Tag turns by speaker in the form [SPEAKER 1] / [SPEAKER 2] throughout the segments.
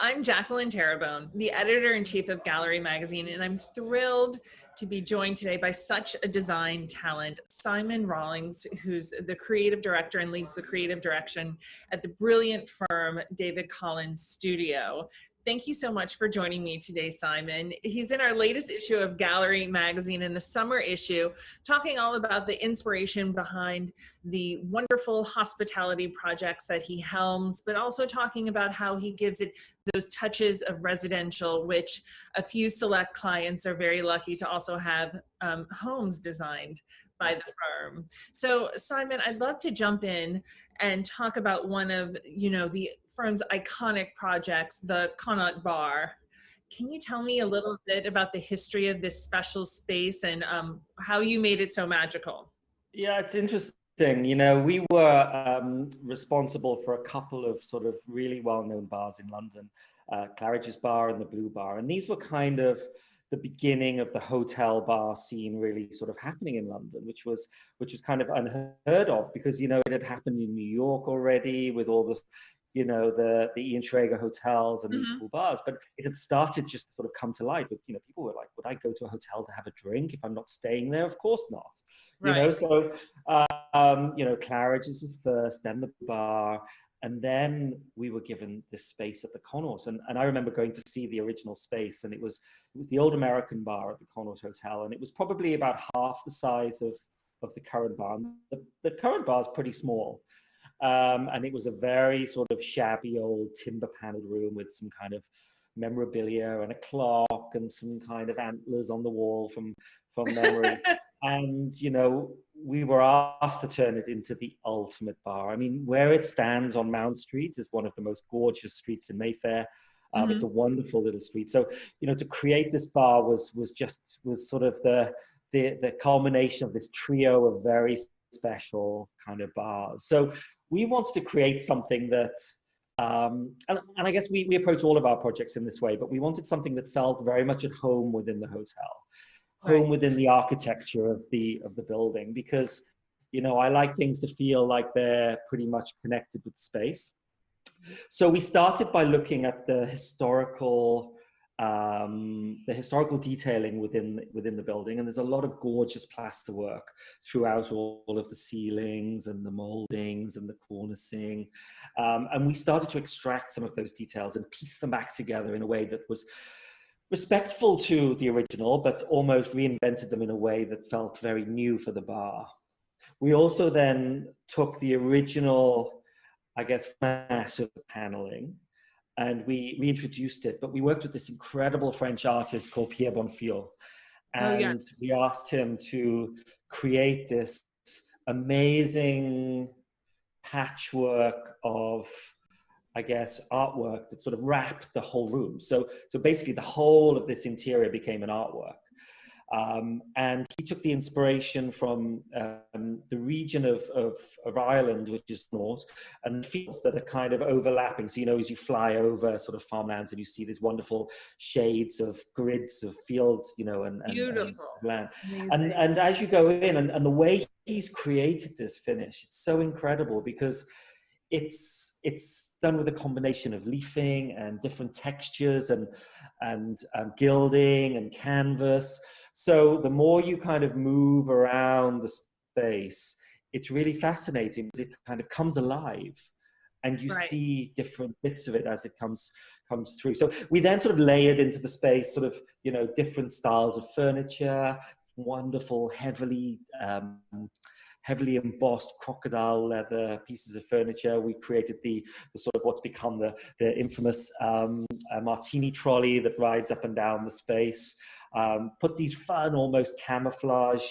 [SPEAKER 1] I'm Jacqueline Terrebonne, the editor-in-chief of Galerie magazine, and I'm thrilled to be joined today by such a design talent, Simon Rawlings, who's the creative director and leads the creative direction at the brilliant firm David Collins Studio. Thank you so much for joining me today, Simon. He's in our latest issue of Galerie magazine, in the summer issue, talking all about the inspiration behind the wonderful hospitality projects that he helms, but also talking about how he gives it those touches of residential, which a few select clients are very lucky to also have homes designed by the firm. So Simon, I'd love to jump in and talk about one of, the firm's iconic projects, the Connaught Bar. Can you tell me a little bit about the history of this special space and how you made it so magical?
[SPEAKER 2] Yeah, it's interesting. We were responsible for a couple of sort of really well-known bars in London, Claridge's Bar and the Blue Bar. And these were kind of the beginning of the hotel bar scene really sort of happening in London, which was kind of unheard of because, it had happened in New York already with all the Ian Schrager hotels and these cool bars, but it had started just to sort of come to life. But, people were like, would I go to a hotel to have a drink if I'm not staying there? Of course not.
[SPEAKER 1] Right.
[SPEAKER 2] So, Claridge's was first, then the bar, and then we were given this space at the Connaught. And I remember going to see the original space, and it was the old American bar at the Connaught Hotel, and it was probably about half the size of the current bar. The current bar is pretty small. And it was a very sort of shabby old timber paneled room with some kind of memorabilia and a clock and some kind of antlers on the wall from memory. And, we were asked to turn it into the ultimate bar. I mean, where it stands on Mount Street is one of the most gorgeous streets in Mayfair. It's a wonderful little street. So, to create this bar was sort of the culmination of this trio of very special kind of bars. So we wanted to create something that, and I guess we approach all of our projects in this way, but we wanted something that felt very much at home within the hotel, home within the architecture of the building, because, I like things to feel like they're pretty much connected with space. So we started by looking at the historical detailing within the building, and there's a lot of gorgeous plasterwork throughout all of the ceilings and the moldings and the cornicing, and we started to extract some of those details and piece them back together in a way that was respectful to the original, but almost reinvented them in a way that felt very new for the bar. We also then took the original, I guess, massive paneling, and we introduced it, but we worked with this incredible French artist called Pierre Bonfil. And we asked him to create this amazing patchwork of, I guess, artwork that sort of wrapped the whole room. So basically the whole of this interior became an artwork. And he took the inspiration from the region of Ireland, which is north, and fields that are kind of overlapping. So, as you fly over sort of farmlands and you see these wonderful shades of grids of fields, and land. And as you go in, and the way he's created this finish, it's so incredible because it's done with a combination of leafing and different textures and gilding and canvas. So the more you kind of move around the space, it's really fascinating because it kind of comes alive and you see different bits of it as it comes through. So we then sort of layered into the space sort of, different styles of furniture, wonderful, heavily embossed crocodile leather pieces of furniture. We created the sort of what's become the infamous martini trolley that rides up and down the space. Put these fun, almost camouflage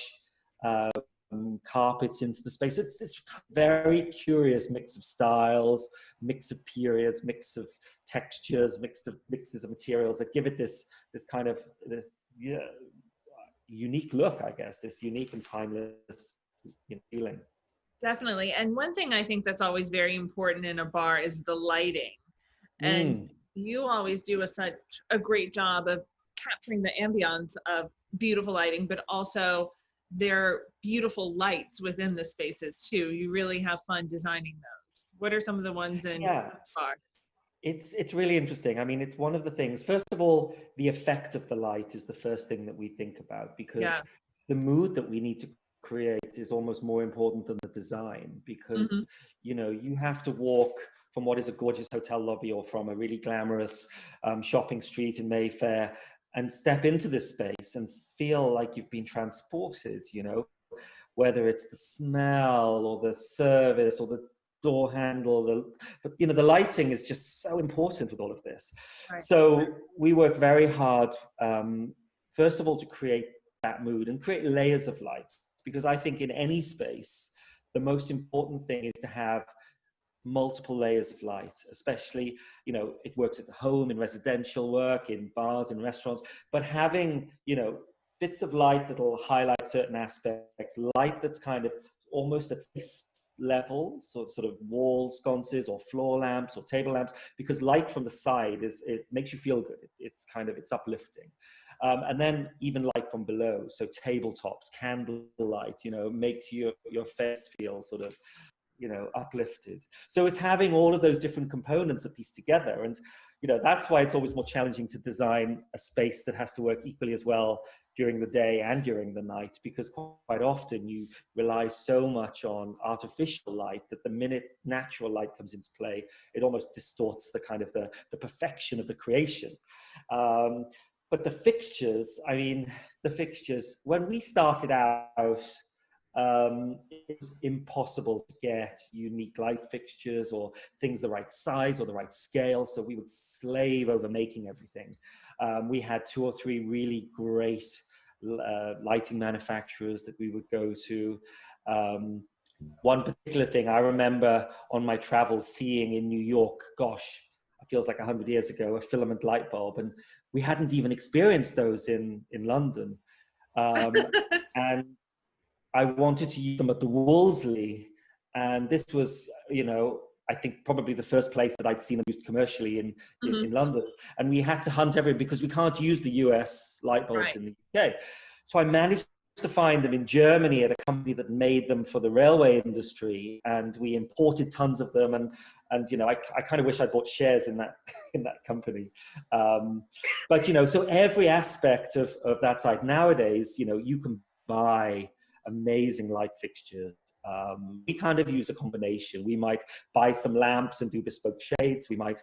[SPEAKER 2] carpets into the space. It's this very curious mix of styles, mix of periods, mix of textures, mixes of materials that give it this kind of unique look, I guess, this unique and timeless feeling.
[SPEAKER 1] Definitely. And one thing I think that's always very important in a bar is the lighting. And you always do such a great job of capturing the ambience of beautiful lighting, but also their beautiful lights within the spaces too. You really have fun designing those. What are some of the ones in the bar?
[SPEAKER 2] It's really interesting. I mean, it's one of the things. First of all, the effect of the light is the first thing that we think about, because
[SPEAKER 1] Yeah.
[SPEAKER 2] the mood that we need to create is almost more important than the design.
[SPEAKER 1] Hmm.
[SPEAKER 2] Because you have to walk from what is a gorgeous hotel lobby or from a really glamorous shopping street in Mayfair and step into this space and feel like you've been transported. Whether it's the smell or the service or the door handle, but the lighting is just so important with all of this.
[SPEAKER 1] Right.
[SPEAKER 2] So we work very hard, first of all, to create that mood and create layers of light, because I think in any space, the most important thing is to have multiple layers of light, especially, it works at home, in residential work, in bars, in restaurants, but having, bits of light that'll highlight certain aspects, light that's kind of almost at face level, so sort of wall sconces or floor lamps or table lamps, because light from the side it makes you feel good. It's uplifting. And then even light from below, so tabletops, candle light, makes your face feel sort of uplifted. So it's having all of those different components that piece together. And that's why it's always more challenging to design a space that has to work equally as well during the day and during the night, because quite often you rely so much on artificial light that the minute natural light comes into play, it almost distorts the kind of the perfection of the creation. But the fixtures, when we started out, it was impossible to get unique light fixtures or things the right size or the right scale. So we would slave over making everything. We had 2 or 3 really great lighting manufacturers that we would go to. One particular thing I remember on my travels seeing in New York, gosh, it feels like 100 years ago, a filament light bulb. And we hadn't even experienced those in London. And I wanted to use them at the Wolseley, and this was, I think probably the first place that I'd seen them used commercially in London. And we had to hunt everywhere because we can't use the US light bulbs in the UK. So I managed to find them in Germany at a company that made them for the railway industry, and we imported tons of them. And I kind of wish I bought shares in that company. But so every aspect of that side nowadays, you can buy amazing light fixtures. We kind of use a combination. We might buy some lamps and do bespoke shades. We might,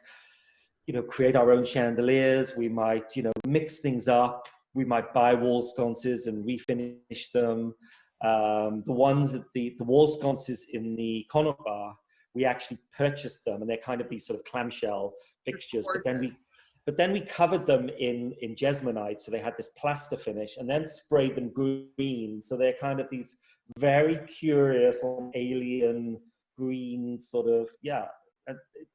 [SPEAKER 2] create our own chandeliers. We might, mix things up. We might buy wall sconces and refinish them. The ones that the wall sconces in the Connaught Bar, we actually purchased them, and they're kind of these sort of clamshell fixtures. But then we covered them in jesmonite, so they had this plaster finish, and then sprayed them green. So they're kind of these very curious alien green sort of,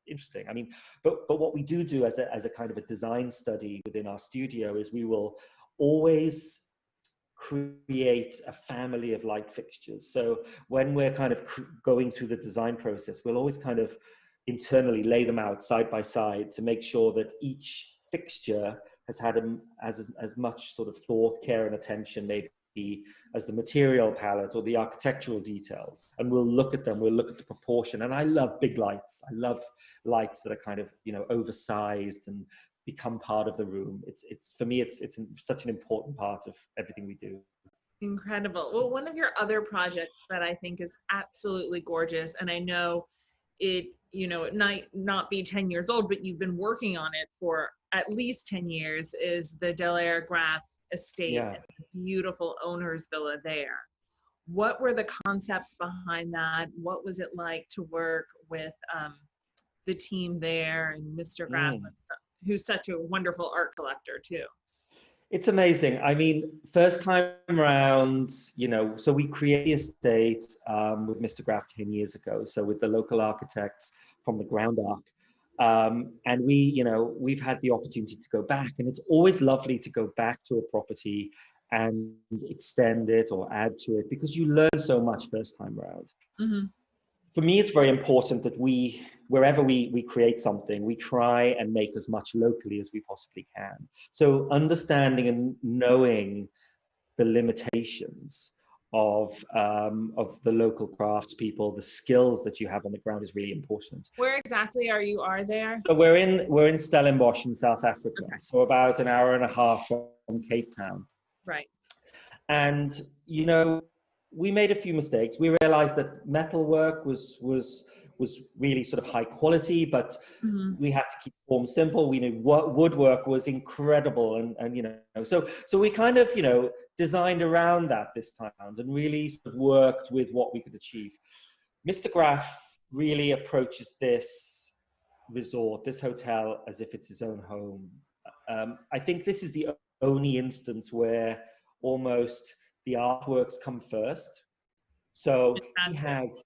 [SPEAKER 2] interesting. I mean, but what we do as a kind of a design study within our studio is we will always create a family of light fixtures. So when we're kind of going through the design process, we'll always kind of internally lay them out side by side to make sure that each fixture has had as much sort of thought, care, and attention maybe as the material palette or the architectural details. And we'll look at them, we'll look at the proportion. And I love big lights. I love lights that are kind of, oversized and become part of the room. It's for me, it's such an important part of everything we do.
[SPEAKER 1] Incredible. Well, one of your other projects that I think is absolutely gorgeous, and I know it might not be 10 years old, but you've been working on it for at least 10 years, is the Delair Graph estate, and the beautiful owner's villa there. What were the concepts behind that? What was it like to work with the team there and Mr. Graph, who's such a wonderful art collector too?
[SPEAKER 2] It's amazing. I mean, first time around, so we created the estate with Mr. Graph 10 years ago. So with the local architects from the ground up. And we've had the opportunity to go back, and it's always lovely to go back to a property and extend it or add to it, because you learn so much first time around.
[SPEAKER 1] Mm-hmm.
[SPEAKER 2] For me, it's very important that wherever we create something, we try and make as much locally as we possibly can. So understanding and knowing the limitations of the local craftspeople. The skills that you have on the ground is really important.
[SPEAKER 1] Where exactly are there?
[SPEAKER 2] So we're in Stellenbosch in South Africa,
[SPEAKER 1] Okay.
[SPEAKER 2] so about an hour and a half from Cape Town.
[SPEAKER 1] Right.
[SPEAKER 2] And we made a few mistakes. We realized that metalwork was really sort of high quality, but we had to keep form simple. We knew what woodwork was incredible, and so we kind of designed around that this time and really sort of worked with what we could achieve. Mr. Graff really approaches this resort, this hotel, as if it's his own home. I think this is the only instance where almost the artworks come first. So he has,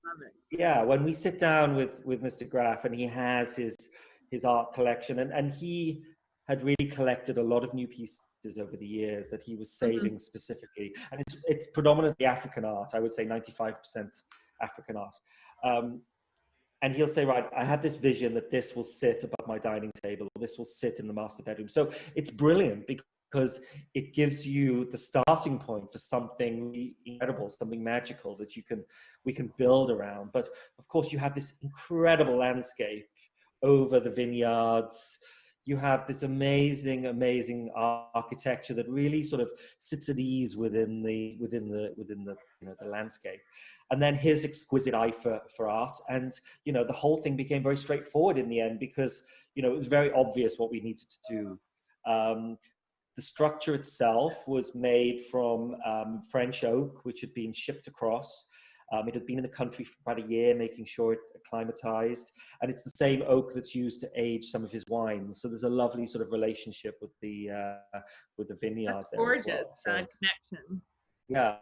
[SPEAKER 2] when we sit down with Mr. Graff, and he has his art collection, and he had really collected a lot of new pieces over the years that he was saving specifically, and it's predominantly African art. I would say 95% African art. And he'll say, right, I have this vision that this will sit above my dining table, or this will sit in the master bedroom. So it's brilliant because it gives you the starting point for something incredible, something magical that we can build around. But of course, you have this incredible landscape over the vineyards. You have this amazing, amazing architecture that really sort of sits at ease within the landscape. And then his exquisite eye for art, and the whole thing became very straightforward in the end, because it was very obvious what we needed to do. The structure itself was made from French oak, which had been shipped across. It had been in the country for about a year, making sure it acclimatized. And it's the same oak that's used to age some of his wines. So there's a lovely sort of relationship with the vineyard.
[SPEAKER 1] That's
[SPEAKER 2] there
[SPEAKER 1] gorgeous,
[SPEAKER 2] as well. So,
[SPEAKER 1] that connection.
[SPEAKER 2] Yeah,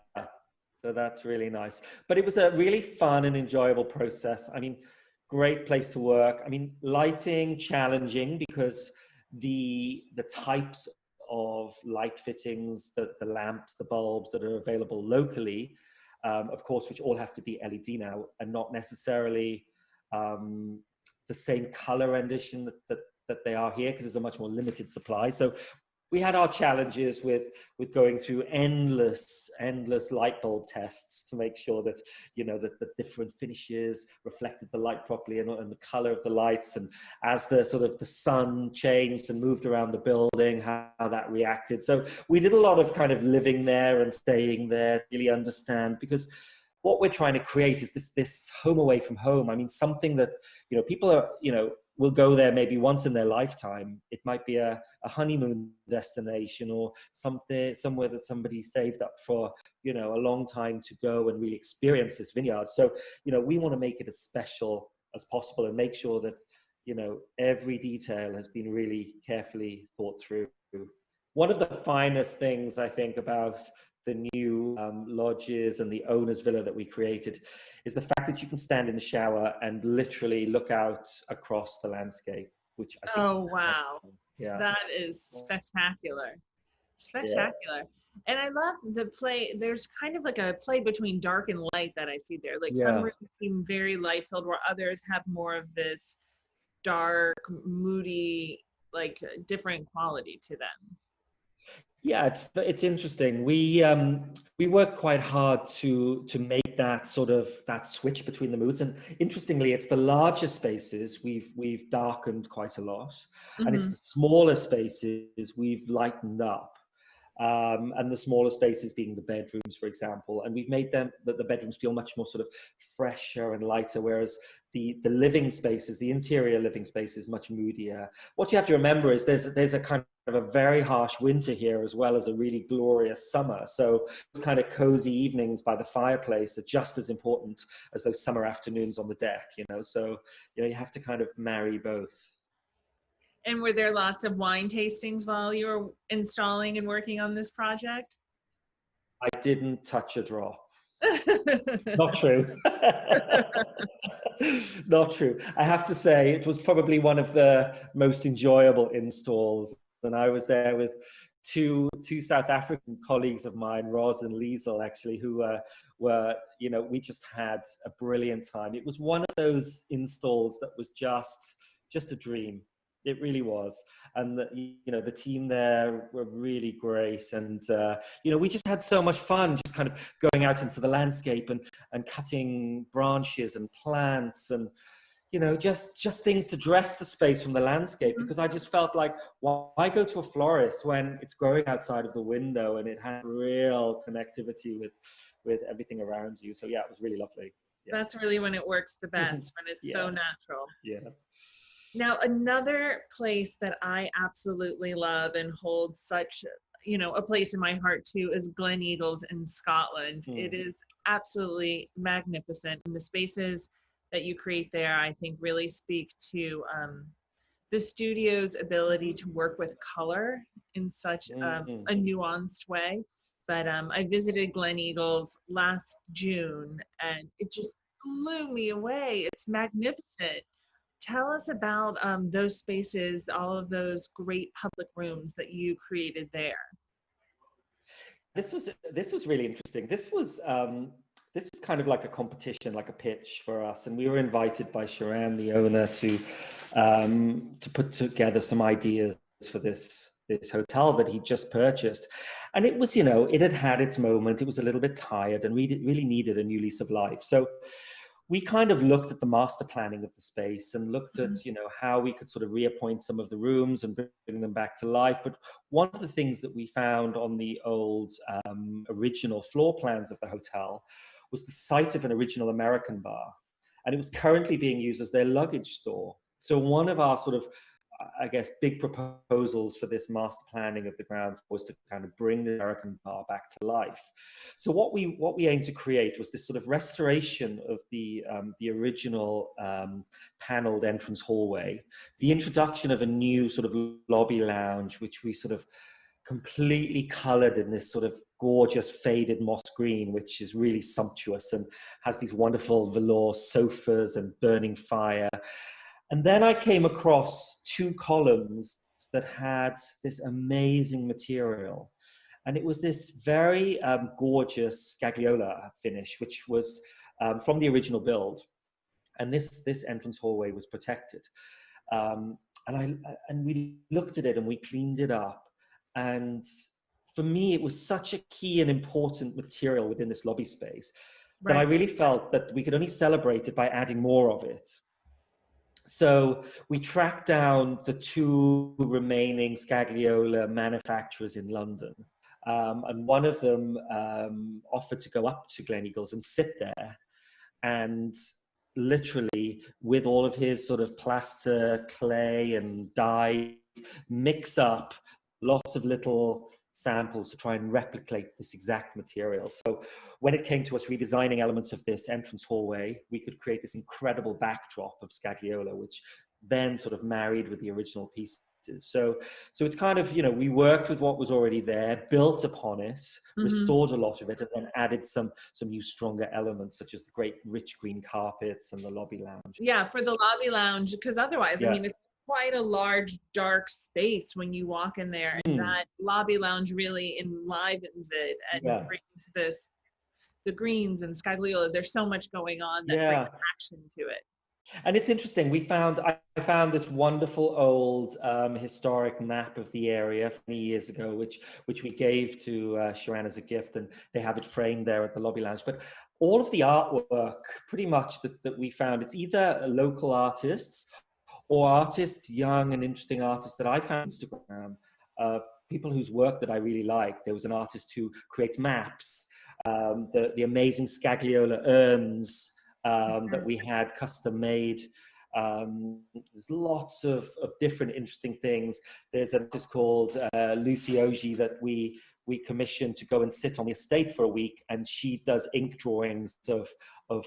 [SPEAKER 2] so that's really nice. But it was a really fun and enjoyable process. I mean, great place to work. I mean, lighting, challenging, because the types of light fittings, the lamps, the bulbs that are available locally, of course, which all have to be LED now, and not necessarily the same color rendition that they are here, because there's a much more limited supply. So we had our challenges with going through endless light bulb tests to make sure that that the different finishes reflected the light properly, and the color of the lights, and as the sort of the sun changed and moved around the building, how that reacted. So we did a lot of kind of living there and staying there, really understand, because what we're trying to create is this home away from home. I mean, something that people are will go there maybe once in their lifetime. It might be a honeymoon destination, or somewhere that somebody saved up for a long time to go and really experience this vineyard. So we want to make it as special as possible, and make sure that every detail has been really carefully thought through. One of the finest things I think about the new lodges and the owner's villa that we created is the fact that you can stand in the shower and literally look out across the landscape, which I think
[SPEAKER 1] Oh, wow.
[SPEAKER 2] Yeah,
[SPEAKER 1] that is spectacular. Spectacular. And I love the play. There's kind of like a play between dark and light that I see there. Like some rooms seem very light filled, where others have more of this dark, moody, like different quality to them.
[SPEAKER 2] Yeah, it's interesting. We work quite hard to make that sort of that switch between the moods. And interestingly, it's the larger spaces we've darkened quite a lot, and it's the smaller spaces we've lightened up. And the smaller spaces being the bedrooms, for example, and we've made them that the bedrooms feel much more sort of fresher and lighter, whereas the living spaces, the interior living space, is much moodier. What you have to remember is there's a kind of a very harsh winter here, as well as a really glorious summer. So those kind of cozy evenings by the fireplace are just as important as those summer afternoons on the deck. So you have to kind of marry both.
[SPEAKER 1] And were there lots of wine tastings while you were installing and working on this project?
[SPEAKER 2] I didn't touch a drop. Not true. Not true. I have to say, it was probably one of the most enjoyable installs. And I was there with two South African colleagues of mine, Roz and Liesel, actually, who were, we just had a brilliant time. It was one of those installs that was just a dream. It really was. And the team there were really great. And, we just had so much fun just kind of going out into the landscape and cutting branches and plants and, just things to dress the space from the landscape, because I just felt like, why go to a florist when it's growing outside of the window and it has real connectivity with everything around you. So yeah, it was really lovely. Yeah.
[SPEAKER 1] That's really when it works the best, when it's so natural.
[SPEAKER 2] Yeah.
[SPEAKER 1] Now, another place that I absolutely love and hold such, a place in my heart too, is Glen Eagles in Scotland. It is absolutely magnificent. And the spaces that you create there, I think, really speak to the studio's ability to work with color in such a nuanced way. But I visited Glen Eagles last June, and it just blew me away. It's magnificent. Tell us about those spaces, all of those great public rooms that you created there.
[SPEAKER 2] This was really interesting. This was kind of like a competition, like a pitch for us, and we were invited by Sharon, the owner, to put together some ideas for this hotel that he just purchased. And it was, it had its moment. It was a little bit tired and really needed a new lease of life. So we kind of looked at the master planning of the space and looked at, how we could sort of reappoint some of the rooms and bring them back to life. But one of the things that we found on the old original floor plans of the hotel was the site of an original American bar. And it was currently being used as their luggage store. So one of our sort of, I guess, big proposals for this master planning of the ground was to kind of bring the American bar back to life. So what we aimed to create was this sort of restoration of the original paneled entrance hallway, the introduction of a new sort of lobby lounge, which we sort of completely colored in this sort of gorgeous faded moss green, which is really sumptuous and has these wonderful velour sofas and burning fire. And then I came across two columns that had this amazing material. And it was this very gorgeous scagliola finish, which was from the original build. And this entrance hallway was protected. And we looked at it and we cleaned it up. And for me, it was such a key and important material within this lobby space that I really felt that we could only celebrate it by adding more of it. So we tracked down the two remaining scagliola manufacturers in London. And one of them offered to go up to Glen Eagles and sit there and literally, with all of his sort of plaster, clay and dyes, mix up lots of little samples to try and replicate this exact material. So when it came to us redesigning elements of this entrance hallway, we could create this incredible backdrop of scagliola, which then sort of married with the original pieces. So it's kind of, we worked with what was already there, built upon it, restored a lot of it, and then added some new stronger elements, such as the great rich green carpets and the lobby lounge.
[SPEAKER 1] Yeah, for the lobby lounge, because otherwise, I mean, it's quite a large, dark space when you walk in there. And that lobby lounge really enlivens it and brings the greens and scagliola. There's so much going on that brings action to it.
[SPEAKER 2] And it's interesting. I found this wonderful old historic map of the area many years ago, which we gave to Sharon as a gift, and they have it framed there at the lobby lounge. But all of the artwork, pretty much that we found, it's either local artists or artists, young and interesting artists that I found on Instagram, people whose work that I really like. There was an artist who creates maps, the amazing scagliola urns that we had custom made. There's lots of different interesting things. There's an artist called Lucy Oji that we commissioned to go and sit on the estate for a week, and she does ink drawings of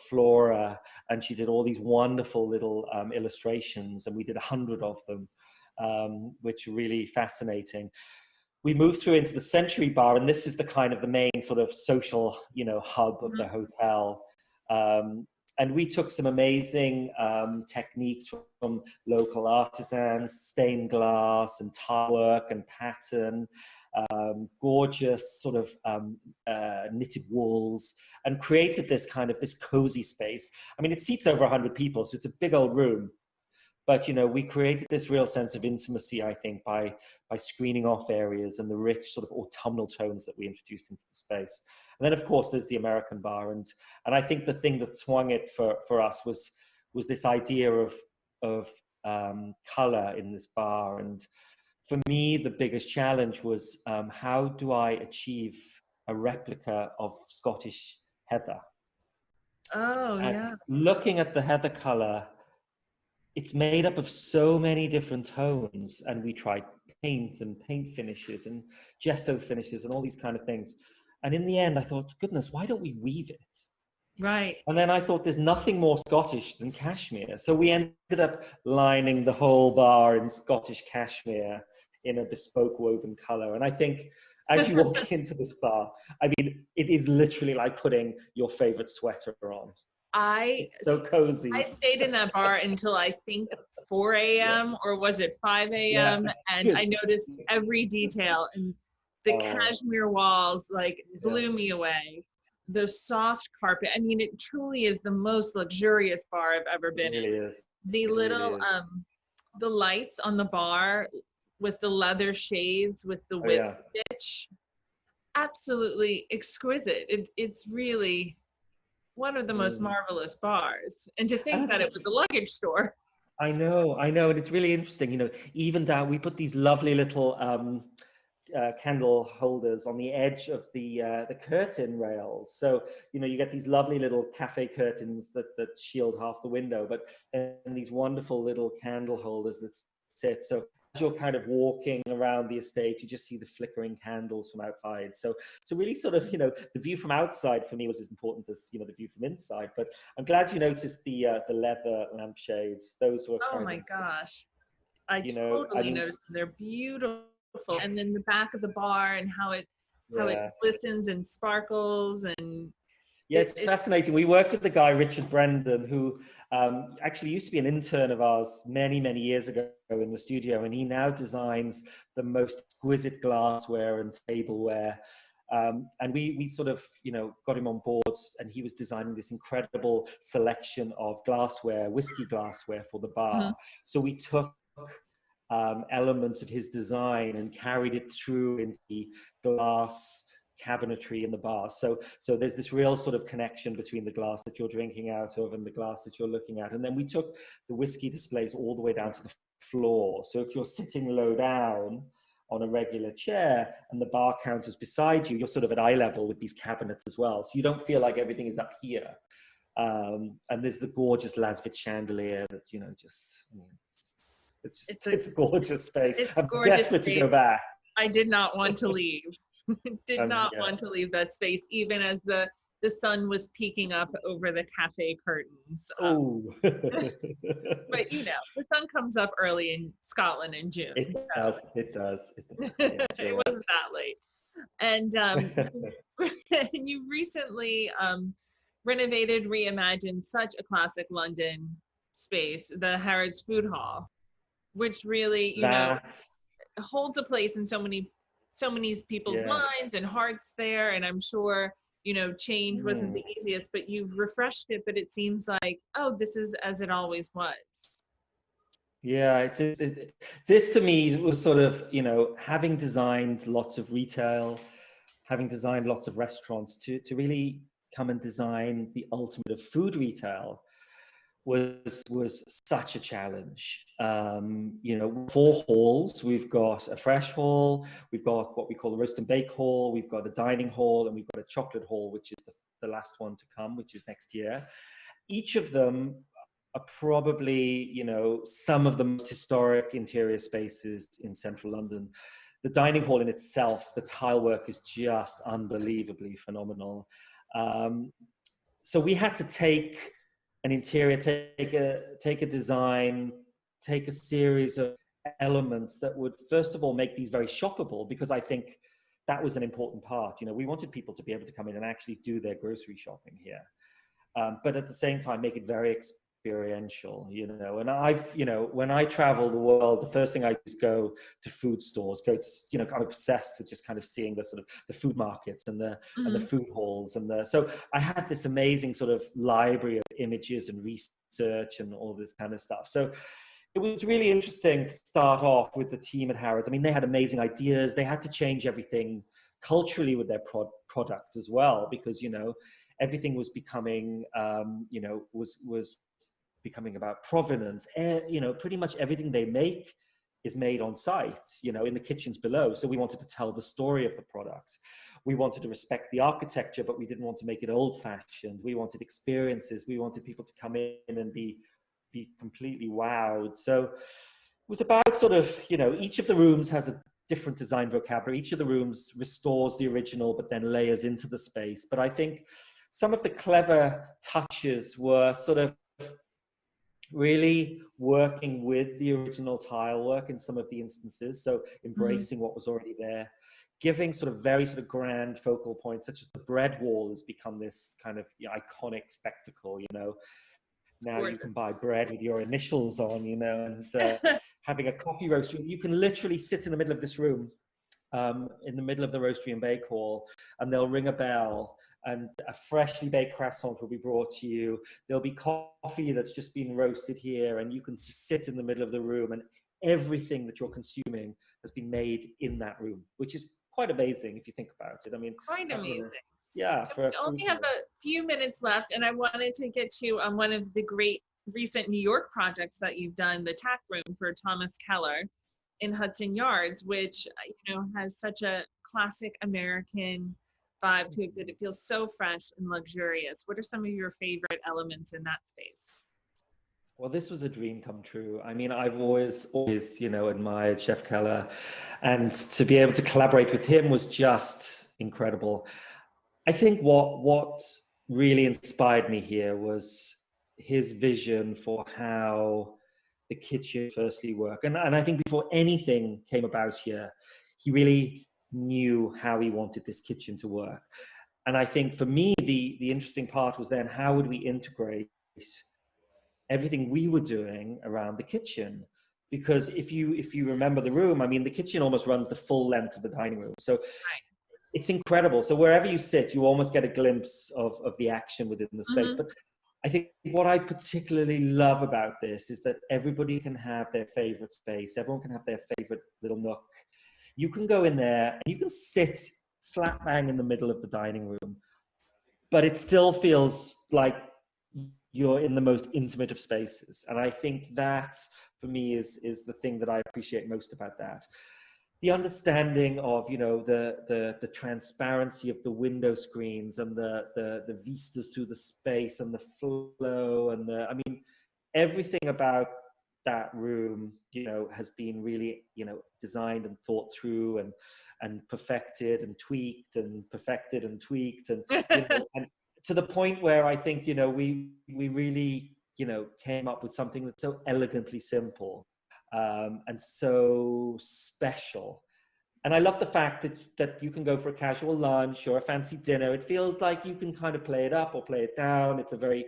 [SPEAKER 2] flora, and she did all these wonderful little illustrations, and we did 100 of them, which are really fascinating. We moved through into the Century Bar, and this is the main sort of social, hub of the hotel. And we took some amazing techniques from local artisans, stained glass and tile work and pattern, gorgeous sort of knitted wools, and created this cozy space. I mean, it seats over 100 people, so it's a big old room. But, you know, we created this real sense of intimacy, I think, by screening off areas and the rich sort of autumnal tones that we introduced into the space. And then, of course, there's the American bar. And I think the thing that swung it for us was this idea of color in this bar. And for me, the biggest challenge was how do I achieve a replica of Scottish heather?
[SPEAKER 1] Oh,
[SPEAKER 2] And
[SPEAKER 1] yeah.
[SPEAKER 2] looking at the heather color, it's made up of so many different tones, and we tried paint and paint finishes and gesso finishes and all these kind of things. And in the end, I thought, goodness, why don't we weave it?
[SPEAKER 1] Right.
[SPEAKER 2] And then I thought there's nothing more Scottish than cashmere. So we ended up lining the whole bar in Scottish cashmere in a bespoke woven color. And I think as you walk into this bar, I mean, it is literally like putting your favorite sweater on. It's so cozy.
[SPEAKER 1] I stayed in that bar until I think 4 a.m. or was it 5 a.m. And I noticed every detail, and the cashmere walls like blew me away. The soft carpet. I mean, it truly is the most luxurious bar I've ever been in.
[SPEAKER 2] Is.
[SPEAKER 1] The little the lights on the bar with the leather shades with the whip stitch, absolutely exquisite. It's really one of the most marvelous bars. And to think that it was a luggage store.
[SPEAKER 2] I know. And it's really interesting, you know, even down, we put these lovely little candle holders on the edge of the curtain rails. So, you know, you get these lovely little cafe curtains that shield half the window, but then these wonderful little candle holders that sit. So as you're kind of walking around the estate, you just see the flickering candles from outside. So really sort of, you know, the view from outside for me was as important as, you know, the view from inside. But I'm glad you noticed the leather lampshades. Those were
[SPEAKER 1] oh my gosh. I totally noticed. They're beautiful. And then the back of the bar and how it glistens and sparkles, and
[SPEAKER 2] it's fascinating. We worked with the guy Richard Brendan, who actually used to be an intern of ours many years ago in the studio, and he now designs the most exquisite glassware and tableware. And we sort of, you know, got him on board, and he was designing this incredible selection of glassware, whiskey glassware for the bar. So we took elements of his design and carried it through into the glass cabinetry in the bar. So there's this real sort of connection between the glass that you're drinking out of and the glass that you're looking at. And then we took the whiskey displays all the way down to the floor. So if you're sitting low down on a regular chair and the bar counter's beside you, you're sort of at eye level with these cabinets as well. So you don't feel like everything is up here. And there's the gorgeous Lasvit chandelier that, you know, just... It's a gorgeous space. I'm desperate to go back.
[SPEAKER 1] I did not want to leave. Did not want to leave that space, even as the sun was peeking up over the cafe curtains. But you know, the sun comes up early in Scotland in June.
[SPEAKER 2] It does.
[SPEAKER 1] It wasn't that late. And and you recently renovated, reimagined such a classic London space, the Harrods Food Hall, which really, you know, holds a place in so many people's minds and hearts there. And I'm sure, you know, change wasn't the easiest, but you've refreshed it, but it seems like, oh, this is as it always was.
[SPEAKER 2] Yeah, this to me was sort of, you know, having designed lots of retail, having designed lots of restaurants, to really come and design the ultimate of food retail was such a challenge. You know, 4 halls. We've got a fresh hall, we've got what we call the roast and bake hall, we've got a dining hall, and we've got a chocolate hall, which is the last one to come, which is next year. Each of them are probably, you know, some of the most historic interior spaces in central London. The dining hall in itself, the tile work is just unbelievably phenomenal. So we had to take an interior, take a design, take a series of elements that would, first of all, make these very shoppable, because I think that was an important part. You know, we wanted people to be able to come in and actually do their grocery shopping here, but at the same time, make it very experiential, you know. And I've, you know, when I travel the world, the first thing I do is go to food stores, you know, I'm obsessed with just kind of seeing the sort of the food markets and the food halls so I had this amazing sort of library of images and research and all this kind of stuff. So It was really interesting to start off with the team at Harrods. I mean, they had amazing ideas. They had to change everything culturally with their product as well, because, you know, everything was becoming, you know, was becoming about provenance. You know, pretty much everything they make is made on site, you know, in the kitchens below. So we wanted to tell the story of the products. We wanted to respect the architecture, but we didn't want to make it old fashioned. We wanted experiences. We wanted people to come in and be completely wowed. So it was about sort of, you know, each of the rooms has a different design vocabulary. Each of the rooms restores the original, but then layers into the space. But I think some of the clever touches were sort of really working with the original tile work in some of the instances. So embracing what was already there, giving sort of very sort of grand focal points, such as the bread wall has become this kind of iconic spectacle, you know. Now you can buy bread with your initials on, you know, and having a coffee roastery. You can literally sit in the middle of this room, in the middle of the roastery and bake hall, and they'll ring a bell and a freshly baked croissant will be brought to you. There'll be coffee that's just been roasted here, and you can just sit in the middle of the room, and everything that you're consuming has been made in that room, which is quite amazing if you think about it. I mean,
[SPEAKER 1] Quite amazing.
[SPEAKER 2] Yeah,
[SPEAKER 1] we only have a few minutes left, and I wanted to get to one of the great recent New York projects that you've done, the tack room for Thomas Keller in Hudson Yards, which, you know, has such a classic American vibe to it that it feels so fresh and luxurious. What are some of your favorite elements in that space?
[SPEAKER 2] Well, this was a dream come true. I mean, I've always, you know, admired Chef Keller, and to be able to collaborate with him was just incredible. I think what really inspired me here was his vision for how the kitchen firstly worked. And I think before anything came about here, he really knew how he wanted this kitchen to work. And I think for me, the interesting part was then, how would we integrate everything we were doing around the kitchen? Because if you remember the room, I mean, the kitchen almost runs the full length of the dining room. So it's incredible. So wherever you sit, you almost get a glimpse of the action within the space. But I think what I particularly love about this is that everybody can have their favorite space. Everyone can have their favorite little nook. You can go in there and you can sit slap bang in the middle of the dining room, but it still feels like you're in the most intimate of spaces. And I think that, for me, is the thing that I appreciate most about that. The understanding of, you know, the transparency of the window screens and the vistas through the space and the flow and I mean, everything about that room, you know, has been really, you know, designed and thought through and perfected and tweaked and perfected and tweaked and, you know, and to the point where I think, you know, we really, you know, came up with something that's so elegantly simple. And so special. And I love the fact that you can go for a casual lunch or a fancy dinner. It feels like you can kind of play it up or play it down. It's a very,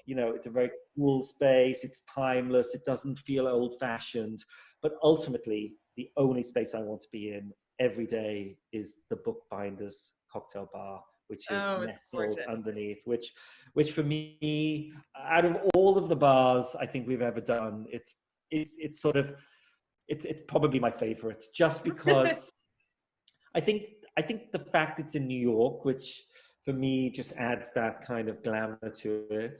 [SPEAKER 2] you know, it's a very cool space. It's timeless. It doesn't feel old fashioned. But ultimately, the only space I want to be in every day is the Bookbinder's cocktail bar, which is nestled underneath, which for me, out of all of the bars I think we've ever done, it's sort of, it's probably my favorite, just because I think the fact it's in New York, which for me just adds that kind of glamour to it.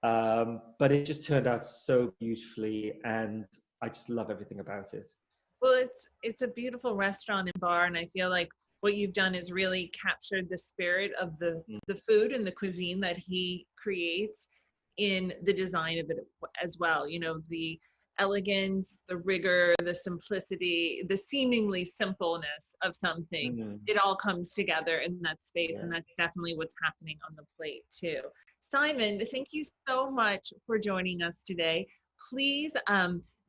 [SPEAKER 2] But it just turned out so beautifully, and I just love everything about it.
[SPEAKER 1] Well, it's a beautiful restaurant and bar, and I feel like what you've done is really captured the spirit of the food and the cuisine that he creates in the design of it as well. You know, the elegance, the rigor, the simplicity, the seemingly simpleness of something. It all comes together in that space, and that's definitely what's happening on the plate too. Simon, thank you so much for joining us today. Please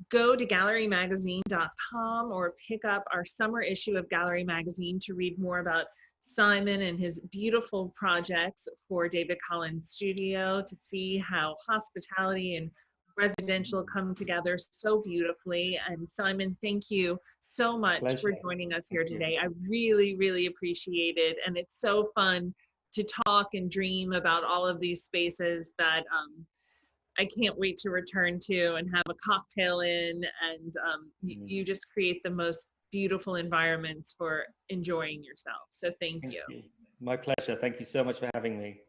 [SPEAKER 1] go to gallerymagazine.com or pick up our summer issue of Gallery Magazine to read more about Simon and his beautiful projects for David Collins Studio, to see how hospitality and residential come together so beautifully. And Simon, thank you so much for joining us here today. I really, really appreciate it. And it's so fun to talk and dream about all of these spaces that I can't wait to return to and have a cocktail in, and you just create the most beautiful environments for enjoying yourself. So thank you.
[SPEAKER 2] My pleasure. Thank you so much for having me.